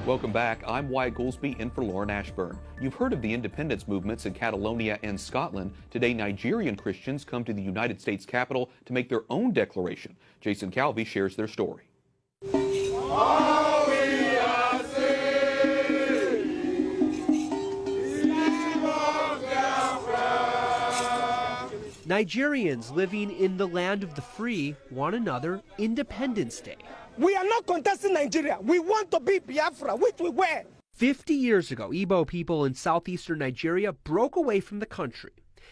Welcome back. I'm Wyatt Goolsby in for Lauren Ashburn. You've heard of the independence movements in Catalonia and Scotland. Today, Nigerian Christians come to the United States Capitol to make their own declaration. Jason Calvi shares their story. Nigerians living in the land of the free want another Independence Day. We are not contesting Nigeria. We want to be Biafra, which we were. 50 years ago, Igbo people in southeastern Nigeria broke away from the country.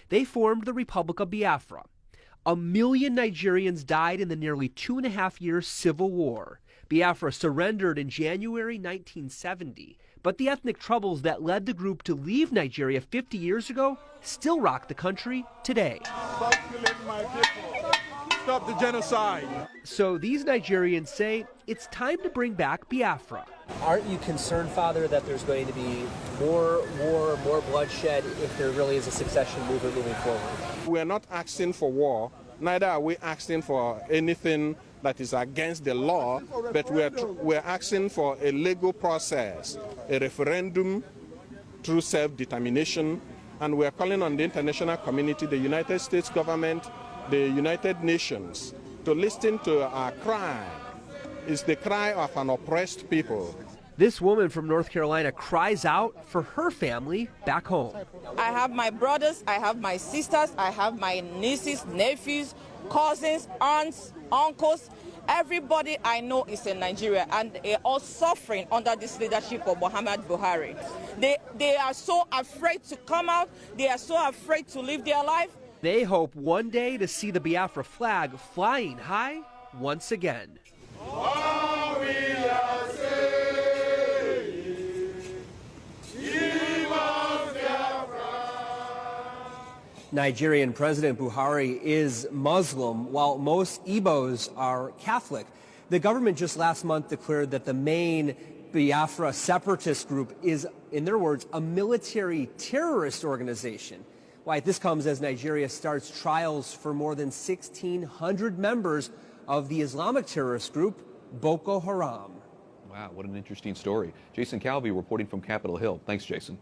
They formed the Republic of Biafra. 1 million Nigerians died in the nearly 2.5-year civil war. Biafra surrendered in January 1970, but the ethnic troubles that led the group to leave Nigeria 50 years ago still rock the country today. Stop killing my people. Stop the genocide. So these Nigerians say it's time to bring back Biafra. Aren't you concerned, Father, that there's going to be more war, more bloodshed if there really is a succession movement moving forward? We're not asking for war, neither are we asking for anything that is against the law, but we're asking for a legal process, a referendum through self-determination, and we're calling on the international community, the United States government, the United Nations, to listen to our cry. It's the cry of an oppressed people. This woman from North Carolina cries out for her family back home. I have my brothers, I have my sisters, I have my nieces, nephews, cousins, aunts, uncles. Everybody I know is in Nigeria, and they are all suffering under this leadership of Muhammad Buhari. They are so afraid to come out. They are so afraid to live their life. They hope one day to see the Biafra flag flying high once again. Nigerian President Buhari is Muslim, while most Igbos are Catholic. The government just last month declared that the main Biafra separatist group is, in their words, a military terrorist organization. Why, this comes as Nigeria starts trials for more than 1,600 members of the Islamic terrorist group Boko Haram. Wow, what an interesting story. Jason Calvi reporting from Capitol Hill. Thanks, Jason.